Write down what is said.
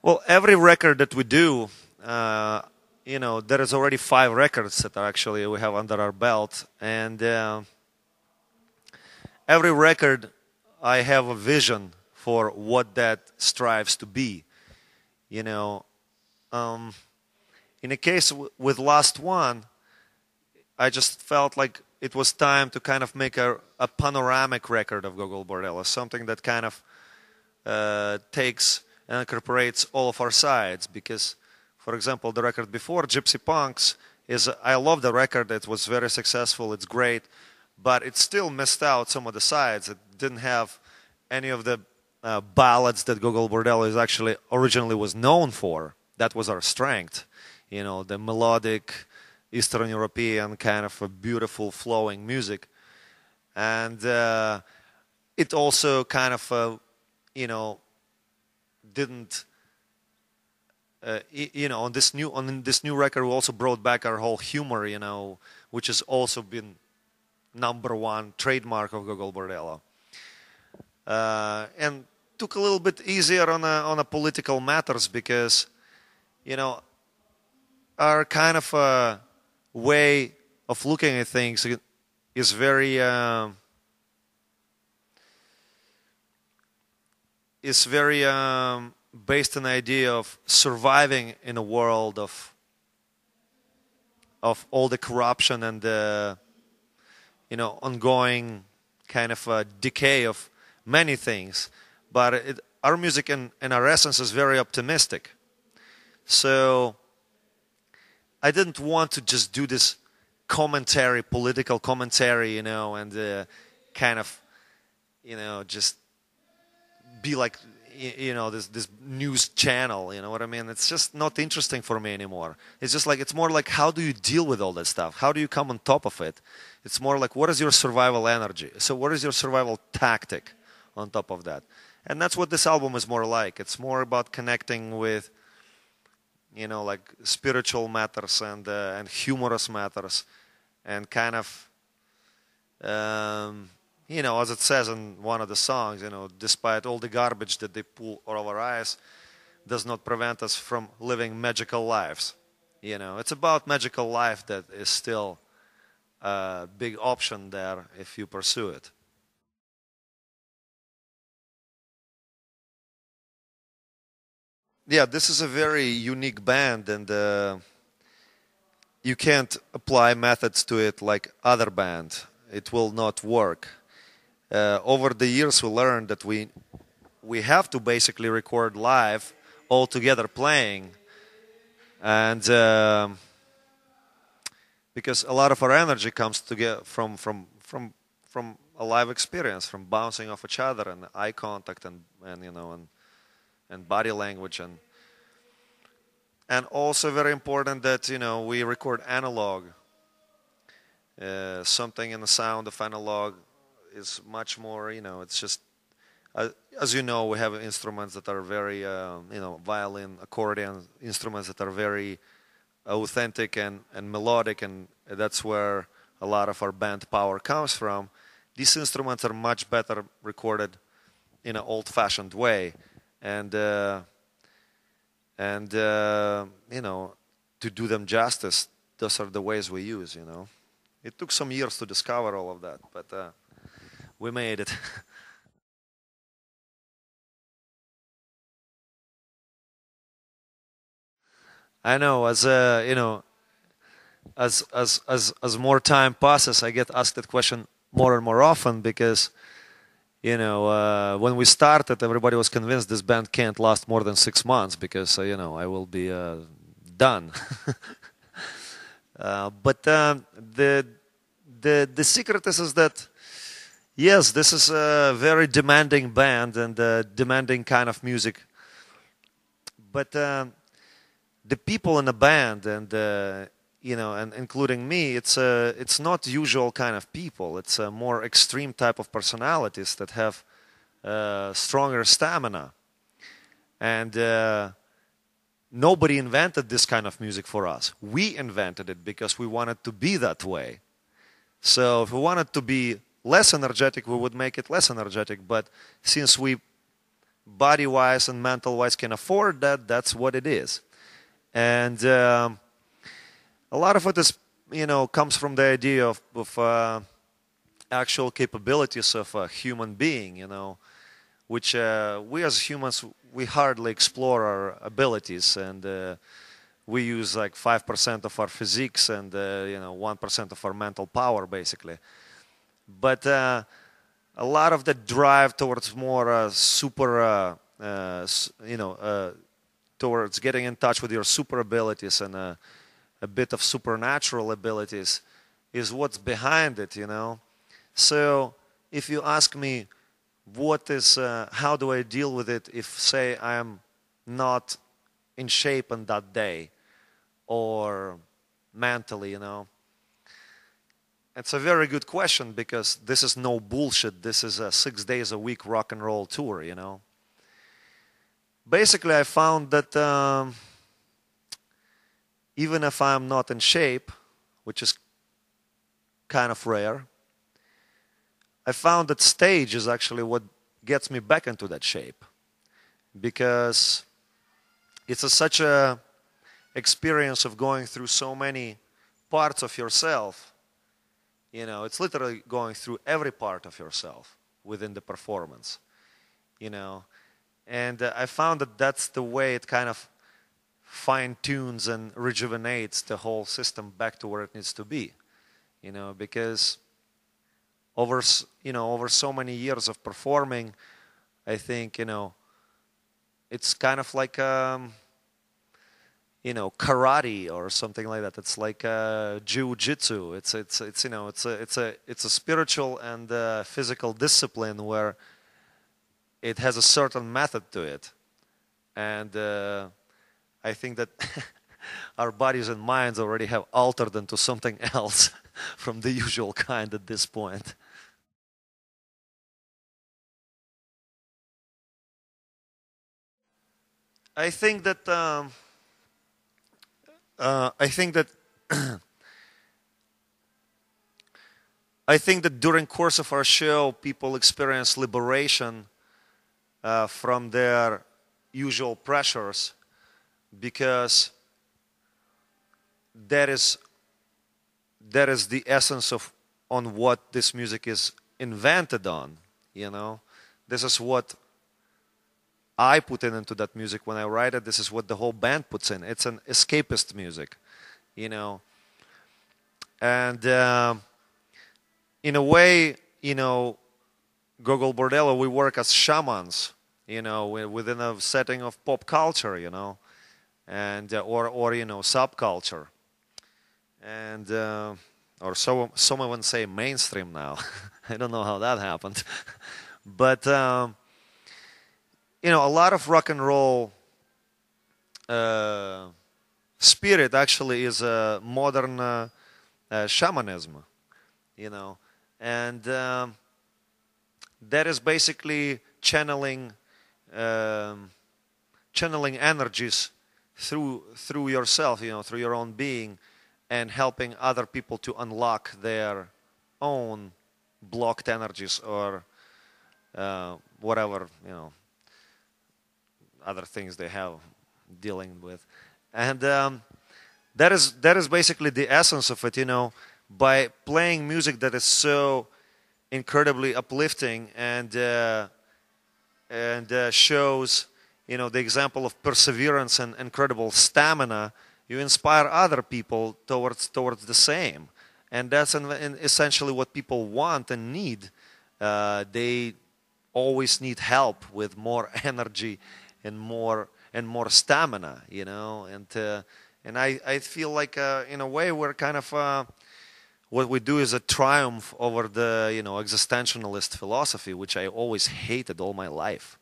Well, every record that we do, there is already 5 records that are actually we have under our belt, and every record I have a vision for what that strives to be. You know, in a case with last one, I just felt like it was time to kind of make a panoramic record of Gogol Bordello, something that kind of takes and incorporates all of our sides. Because, for example, the record before, Gypsy Punks, I love the record. It was very successful. It's great. But it still missed out some of the sides. It didn't have any of the ballads that Gogol Bordello is actually originally was known for. That was our strength. You know, the melodic, Eastern European kind of a beautiful flowing music. And it also kind of, didn't, on this new record we also brought back our whole humor, which has also been #1 trademark of Gogol Bordello. And took a little bit easier on a political matters because, our kind of way of looking at things is very based on the idea of surviving in a world of all the corruption and the ongoing kind of decay of many things. But our music in our essence is very optimistic. So I didn't want to just do this commentary, political commentary, and kind of, just be like, this news channel, you know what I mean? It's just not interesting for me anymore. It's just like, it's more like, how do you deal with all that stuff? How do you come on top of it? It's more like, what is your survival energy? So what is your survival tactic on top of that? And that's what this album is more like. It's more about connecting with, like spiritual matters and humorous matters, and kind of, as it says in one of the songs, despite all the garbage that they pull out of our eyes, does not prevent us from living magical lives. It's about magical life that is still a big option there if you pursue it. Yeah, this is a very unique band, and you can't apply methods to it like other band. It will not work. Over the years, we learned that we have to basically record live, all together playing, and because a lot of our energy comes together from a live experience, from bouncing off each other and eye contact and body language, and also very important that we record analog. Something in the sound of analog is much more, it's just as we have instruments that are very violin, accordion instruments that are very authentic and melodic, and that's where a lot of our band power comes from. These instruments are much better recorded in an old-fashioned way, and to do them justice, those are the ways we use. It took some years to discover all of that, but we made it. I know, as more time passes, I get asked that question more and more often because, when we started, everybody was convinced this band can't last more than 6 months because, I will be done. But the secret is that, yes, this is a very demanding band and demanding kind of music. But the people in the band and and including me, it's not usual kind of people. It's a more extreme type of personalities that have stronger stamina. And nobody invented this kind of music for us. We invented it because we wanted to be that way. So if we wanted to be less energetic, we would make it less energetic. But since we body-wise and mental-wise can afford that, that's what it is. And a lot of it is, comes from the idea of actual capabilities of a human being, which we as humans, we hardly explore our abilities, and we use like 5% of our physiques and 1% of our mental power, basically. But a lot of the drive towards more towards getting in touch with your super abilities and a bit of supernatural abilities is what's behind it, So if you ask me how do I deal with it if, say, I am not in shape on that day or mentally, It's a very good question, because this is no bullshit. This is a 6 days a week rock and roll tour, Basically, I found that even if I'm not in shape, which is kind of rare, I found that stage is actually what gets me back into that shape, because it's such a experience of going through so many parts of yourself. It's literally going through every part of yourself within the performance, And I found that that's the way it kind of fine-tunes and rejuvenates the whole system back to where it needs to be, because over so many years of performing, I think, it's kind of like karate or something like that. It's like jiu-jitsu. It's a spiritual and physical discipline where it has a certain method to it, and I think that our bodies and minds already have altered into something else from the usual kind at this point. I think that I think that I think that during course of our show, people experience liberation from their usual pressures, because that is the essence of on what this music is invented on. This is what I put into that music when I write it. This is what the whole band puts in. It's an escapist music, And in a way, Gogol Bordello, we work as shamans, within a setting of pop culture, and or subculture, and or so some even say mainstream now. I don't know how that happened, but. A lot of rock and roll spirit actually is a modern shamanism, and that is basically channeling energies through yourself, through your own being, and helping other people to unlock their own blocked energies or whatever, other things they have dealing with. And that is basically the essence of it, by playing music that is so incredibly uplifting and shows, the example of perseverance and incredible stamina. You inspire other people towards the same, and that's essentially what people want and need. They always need help with more energy and more stamina, and I feel like in a way we're kind of what we do is a triumph over the existentialist philosophy, which I always hated all my life,